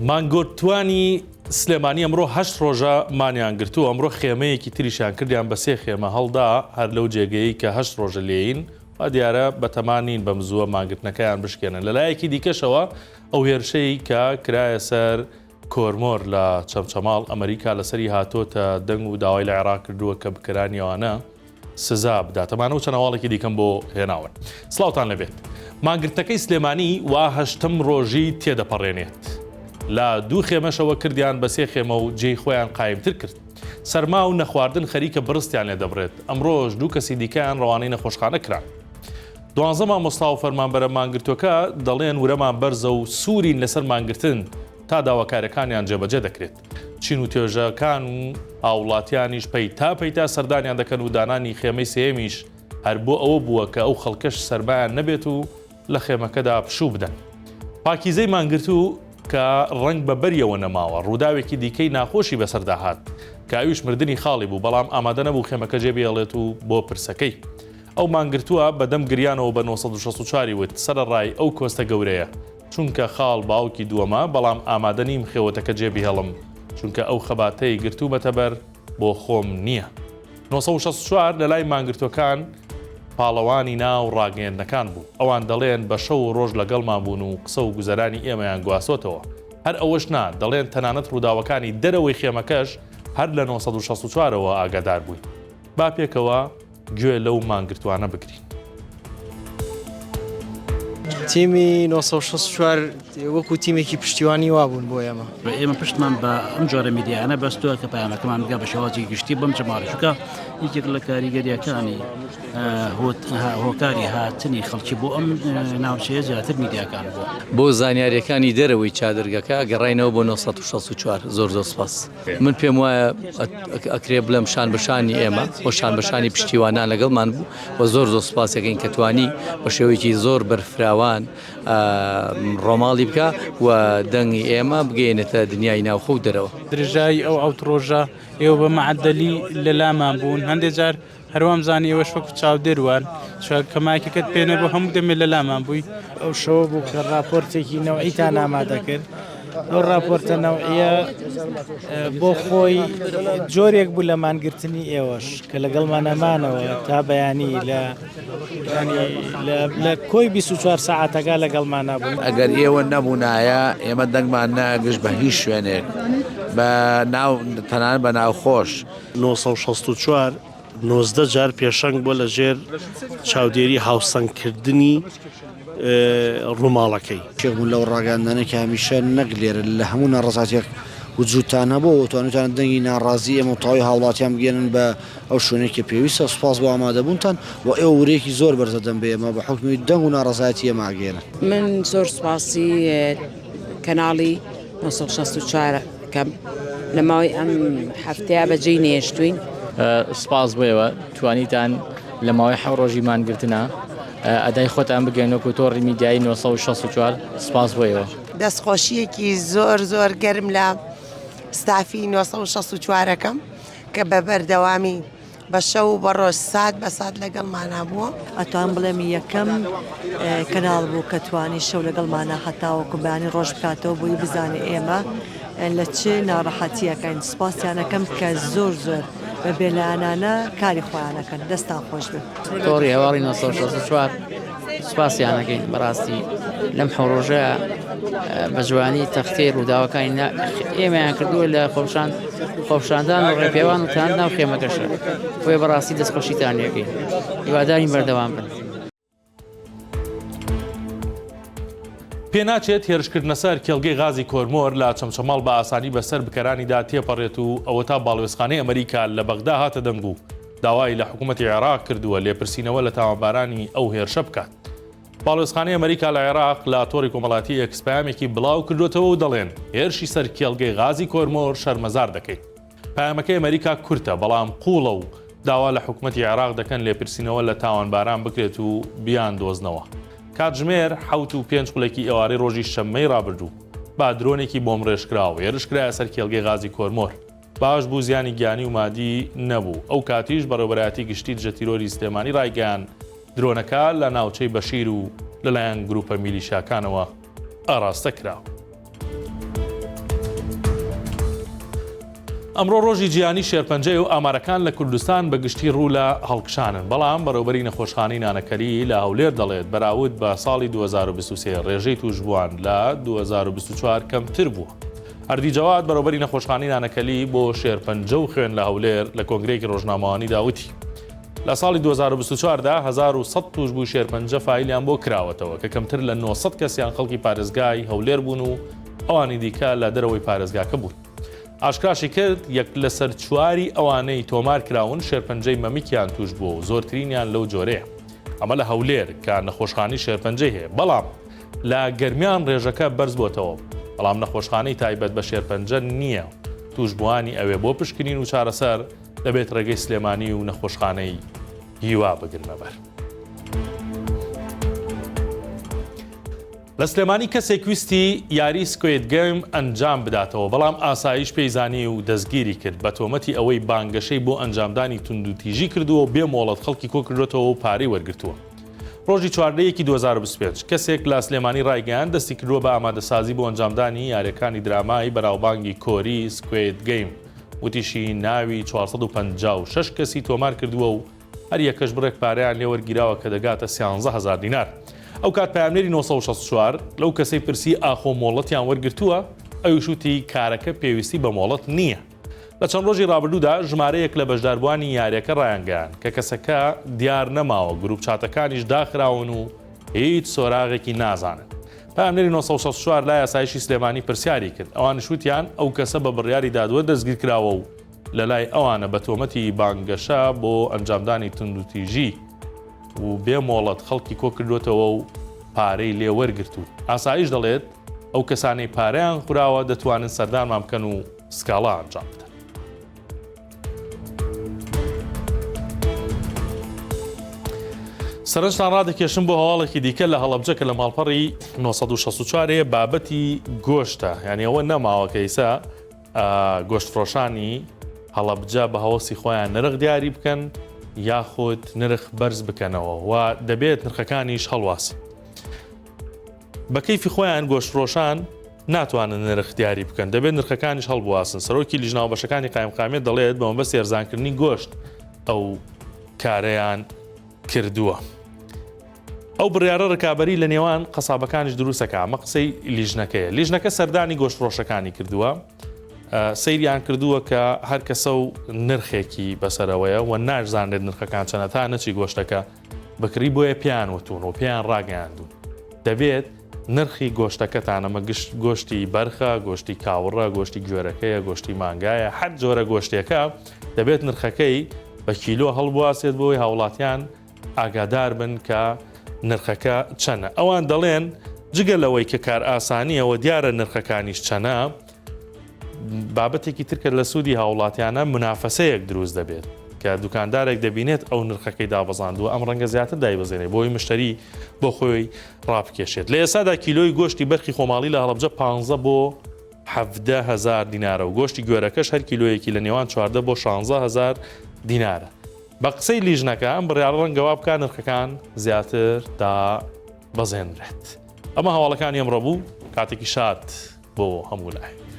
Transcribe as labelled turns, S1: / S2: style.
S1: مانگۆرتوانی سلێمانی ئەمڕۆ 8 ڕۆژە مانیان گرتو ئەمڕۆ خێمەیەکی تریشیان کردیان بە 3 خێمە هەڵدا هەر لەو جێگەی کە 8 ڕۆژە لێین و دیارە بەتەمانین بەم زووە مانگرتنەکەیان بشکێنن لەلایەکی دیکەشەوە ئەو هێرشەی کە کرایە سەر کۆرمۆر لە چەمچەماڵ ئەمریکا لەسەری هاتۆتە دەنگ و داوای لە عێراق کردووە کە بکرانیەوانە سزا بداتەمانە و چەنەواڵێکی دیکەم بۆ هێناون. سڵاوتان لەبێت. مانگرتەکەی سلێمانی وا 8م ڕۆژی تێدەپەڕێنێت. لە 2 خێمەشەوە کردیان بە 3 خێمە و جێی خۆیان قایمتر کرد. سەرما و نەخواردن خەریکە بڕستیان لێ دەبڕێت. ئەمڕۆژ 2 کەسی دیکەیان ڕەوانەی نەخۆشخانە کران. 12 مامۆستا و فەرمانبەرە مانگرتوەکە دەڵێن ورەمان بەرزە و سوورین لەسەر مانگرتن تا داواکارەکانیان جێبەجێ دەکرێت. چین و توێژەکان و هاوڵاتیانیش پەیتا سەردانیان دەکەن و دانانی خێمەی سێمیش هەر بۆ ئەوە بووە کە ئەو خەڵکەش سەربایان نەبێت و لە خێمەکەدا پشوو بدەن. پاکیزەی مانگرتو کە ڕنگ بە بەریەوە نەماوە ڕووداوێکی دیکەی ناخۆشی بەسەردا هات کە ئەویش مردنی خاڵی بوو بەڵام ئامادە نەبوو خێمەکە جێبێڵێت و بۆ پرسەکەی. ئەو مانگرتووە بەدەم گریانەوە بە 1964 وت سەرڕای ئەو کۆستە گەورەیە چونکە خاڵ باوکی دووەمە بەڵام ئامادە نیم خێوەتەکە جێبی هەڵم چونکە ئەو خەباتەی گرتوومەتە بەر بۆ خۆم نییە. 1964 لە لای مانگرتوەکان پاڵەوانی ناو ڕاگەیەندەکان بوو. ئەوان دەڵێن بە شەو و ڕۆژ لەگەڵمان بوون و قسە و گوزەرانی ئێمەیان گواسۆتەوە. هەر ئەوەش نا دەڵێن تەنانەت ڕووداوەکانی دەرەوەی خێمەکەش هەر لە 1964ەوە ئاگادار بووین. با پێکەوە گوێ لەو مانگرتوانە بگرین.
S2: تیمی 1964 وەکو تیمێکی پشتیوانی وابوون بۆ
S3: ئێمە پشتمان بە ئەم جۆرە میدیانە بەستووە کە پایانەکەمان بگا بە شێوازی گشتی بەم جەماڵەکە یەکێک لە کاریگەریەکانی هۆکاری هاتنی خەڵکی بۆ ئەم ناوچەیە زیاتر میدیاکان
S4: بۆ زانیاریەکانی دەرەوەی چادرگەکە گەڕاینەوە بۆ 1964 زۆر سپاس. من پێم وایە ئەکرێ بڵێم شان بەشانی ئێمە بۆ شان بەشانی پشتیوانان لەگەڵمان بوو و زۆر سپاسەکەین کە توانی بە شێوەیەکی زۆر بەرفراوان ڕۆماڵی بکە و دەنگی ئێمە بگەێنێتە دنیای ناوخۆ دەرەوە.
S5: درژای ئەو ڕۆژە ئێوە بە مەعەدەلی لە لامان بوون هەندێک جار هەروام زانی ئێوەش وەکو چاودێروان کەماکەکەت پێنە بۆ هەموو دەمێ لە لامان بووی.
S2: ئەو شەوە بوو کە راپۆرتێکی نەوعیتان ئامادە کرد. ئەو راپۆرتە نەوعیە بۆ خۆی جۆرێک بوو لە مانگرتنی ئێوەش کە لەگەڵمان ئەمانەوە تا بەیانی لە کۆی 24 ساعتەکە لەگەڵمان نبوون.
S6: ئەگەر ئێوە نەبوونایە ئێمە دەنگمان نەگەشت بە هیچ شوێنێک تەنان بە ناوخۆش.
S7: 1964 19 جار پێشەنگ بۆ لە ژێر چاودێری هاوسەنگکردنی ڕووماڵەکەی
S8: شێبوون لەو ڕاگەاندانە کە هەمیشە نەگلێرە لە هەموو ناڕەزاتێک وجودتان هەبوو توانێتان دەنگی ناڕازی ئەمە تاوی هاوڵاتیان بگێنن بە ئەو شوێنێکی پێویستە. سوپاس بۆ ئامادەبوونتان و ئێوە ورێکی زۆر بەرزە دەم بێ ئێمە بە حکمی دەنگ و ناڕەزایەتی ئێماگەێنن.
S9: من زۆر سوپاسی کەناڵی 1964 کە لە ماوەی ئەم هەفتەیە بەجێی نێشتوین.
S10: سپاس بۆیەوە توانیتان لە ماوەی 7 ڕۆژی مانگرتنە ئەدای خۆتان بگەنەوە تۆڕی میدیایی 1964 سپاس بۆیەوە.
S11: دەستخۆشیەکی زۆر گەرم لە ستافی 1964ەکەم کە بە بەردەوامی بە شەو و بە ڕۆژ سات بە سات لەگەڵمانە بووە.
S12: ئەتوان بڵێم یەکەم کەناڵ بوو کە توانی شەو لەگەڵمانە هەتاوەکو بەیانی ڕۆژ بکاتەوە بووی بزانێ ئێمە لە چه ناڕەحەتیەکەین. سپاسیانەکەم کە زۆر بە بێلایانانە کاری خۆیانەکەن. دەستان خۆش بێت.
S10: تۆڕی هەواڵی 1964 سپاسیانەکەین بەڕاستی لەم حەوڕۆژەیە بە جوانی تەختەی ڕووداوەکانی ئێمەیان کردووە لە خۆپشاندان و ڕێپێوان و تان ناو خێمەکەشە بۆیە بەڕاستی دەستخۆشیتان لێکەین. هیوادارین بەردەوام بن.
S1: پێناچێت هێرشکردنە سەر کێڵگەی غازی کۆرمۆر لە چەمچەماڵ بە ئاسانی بەسەر بکەرانیدا تێپەڕێت و ئەوە تا باڵوێزخانەی ئەمریکا لە بەغدا هاتە دەنگ و داوای لە حکوومەتی عێراق کردووە لێپرسینەوە لە تاوانبارانی ئەو هێرشە بکات. باڵوێزخانەی ئەمریکا لە عێراق لە تۆڕی کۆمەڵاتی ئەکسپایامێکی بڵاو کردوێتەوە و دەڵێن هێرشی سەر کێڵگەی غازی کۆرمۆر شەرمەزار دەکەیت. پایامەکەی ئەمریکا کورتە بەڵام قوڵە و داوا لە حکوومەتی عێراق دەکەن لێپرسینەوە لە تاوانباران بکرێت و بیان دۆزنەوە. کاتژمێر 7:05 قولێکی ئێوارەی ڕۆژی شەممەی ڕابردوو با درۆنێکی بۆم ڕێژکراوە هێرشکرایە سەر کێڵگەی غازی کۆرمۆر. باش بوو زیانی گیانی و مادی نەبوو. ئەو کاتیش بەڕێوەبەرایەتی گشتی دژە تیرۆری سلێمانی ڕایگەیان درۆنەکە لە ناوچەی بەشیر و لەلایەن گروپە میلیشیاکانەوە ئاراستە کراوە. ئەمڕۆ ڕۆژی جیهانی شێرپەنجەی و ئامارەکان لە کوردستان بەگشتی ڕوو لە هەڵکشانن بەڵام بەڕێوەبەری نەخۆشخانەی نانەکەری لە هەولێر دەڵێت بەراورد بە ساڵی 2023 ڕێژەی توشبووان لە 2024 کەمتر بووە. هەردی جەواد بەڕێوەبەری نەخۆشخانەی نانەکەلی بۆ شێرپەنجە و خوێن لە هەولێر لە کۆنگرەیەکی ڕۆژنامەوانی داوتی لە ساڵی 2024دا 1100 توشبوو شێرپەنجە فایلیان بۆ کراوەتەوە کە کەمتر لە 900 کەسیان خەڵکی پارێزگای هەولێر بوون و ئەوانی دیکە لە دەرەوەی پارێزگاکە بوون. ئاشکراشی کرد یەک لەسەر چواری ئەوانەی تۆمار کراون شێرپەنجەی مەمیکیان توش بووە و زۆرترینیان لەو جۆرەیە. ئەمە لە هەولێر کە نەخۆشخانەی شێرپەنجەی هەیە بەڵام لە گەرمیان ڕێژەکە بەرز بۆتەوە بەڵام نەخۆشخانەی تایبەت بە شێرپەنجە نییە توشبووانی ئەوێ بۆ پشکنین و چارەسەر دەبێت ڕێگەی سلێمانی و نەخۆشخانەی هیوا بگرنەبەر. لە سلێمانی کەسێک ویستی یاری سکوێد گەیم ئەنجام بداتەوە بەڵام ئاسایش پێیزانی و دەستگیری کرد بە تۆمەتی ئەوەی بانگەشەی بۆ ئەنجامدانی توندوتیژی کردووە و بێ مۆڵەت خەڵکی کۆکردێتەوە و پارەی وەرگرتووە. ڕۆژی 14 2025 کەسێک لە سلێمانی ڕایگەیان دەستی کردووە بە ئامادەسازی بۆ ئەنجامدانی یاریەکانی درامایی بەراوبانگی کۆری سکوێد گەیم وتیشی ناوی 456 کەسی تۆمار کردووە و هەر یەکەش بڕێک پارەیان لێوەرگیراوە کە دەگاتە 13,000 دینار. ئەو کات پامنێری 964 لەو کەسەی پرسی ئاخۆ مۆڵەتیان وەرگرتووە ئەویشوتی کارەکە پێویستی بە مۆڵەت نییە. لە چەند ڕۆژی ڕابردوودا ژمارەیەک لە بەشداربوانی یاریەکە ڕایانگەیان کە کەسەکە دیار نەماوە گروپ چاتەکانیش داخراون و هیچ سۆراغێکی نازانن. پامنێری 964 لای ئاسایشی سلێمانی پرسیاری کرد ئەوان شووتیان ئەو کەسە بە بڕیاری دادوە دەستگیر کراوە و لە لای ئەوانە بە تۆمەتی بانگەشە بۆ ئەنجامدانی توندوتیژی و بێ مۆڵەت خەڵکی کۆکردوێتەوە و پارەی لێ وەرگرتووت. ئاسایش دەڵێت ئەو کەسانەی پارەیان خوراوە دەتوانن سەردانمان بکەن و سکاڵا ئەنجام بدەن. سەرنجتان ڕادەکێشم بۆ هەواڵێکی دیکە لە هەڵەبجە کە لە ماڵپەڕی 964 بابەتی گۆشتە یعنی ئەوە نەماوە کە ئیسا گۆشتفرۆشانی هەڵەبجە بە هەوەسی خۆیان نرخ دیاری بکەن یاخود نرخ بەرز بکەنەوە و دەبێت نرخەکانیش هەڵواسن. بە کەیفی خۆیان گۆشتفرۆشان ناتوانن نرخ دیاری بکەن دەبێت نرخەکانیش هەڵبواسن. سەرۆکی لیژناو بەشەکانی قایمقامێت دەڵێت بەمەبەستی ئەرزانکردنی گۆشت ئەو کارەیان کردووە. ئەو بڕیارە ڕکابەری لە نێوان قەسابەکانیش دروستەکە ئەمە قسەی لیژنەکەیە. لیژنەکە سەردانی گۆشتفرۆشەکانی کردووە سەیریان کردووە کە هەر کەسە و نرخێکی بەسەرەوەیە و ناشزانێت نرخەکان چەنە تا نەچی گۆشتەکە بکری بۆیە پیان وتون و پیان ڕاگەیاندون. دەبێت نرخی گۆشتەکەتان ئەمە گۆشتی بەرخە گۆشتی کاوڕە گۆشتی گوێرەکەیە گۆشتی مانگایە هەر جۆرە گۆشتێکە دەبێت نرخەکەی بە کیلۆ هەڵبواسێت بۆی هاوڵاتیان ئاگادار بن کە نرخەکە چەنە. ئەوان دەڵێن جگە لەوەی کە کار ئاسانیەوە دیارە نرخەکانیش چەنە بابەتێکی ترکە لە سوودی هاوڵاتیانە منافەسەیەک دروست دەبێت کە دوکاندارێک دەبینێت ئەو نرخەکەی دابەزاندووە ئەم ڕەنگە زیاتر دایبەزێنێت بۆی مشتری بۆ خۆی ڕابکێشێت. لە ئێسادا کیلۆی گۆشتی بەرخی خۆماڵی لە هەڵەبجە 15 بۆ 17,000 دینارە و گۆشتی گوێرەکەش هەر کیلۆیەکی لە نێوان 14 بۆ 16,000 دینارە. بە قسەی لیژنەکان بڕیار ڕەنگەوا بکە نرخەکان زیاتر دا بەزێنرێت. ئەمە هەواڵەکانی ئەمڕۆ بوو کاتێکی شاد بۆ هەموو لای.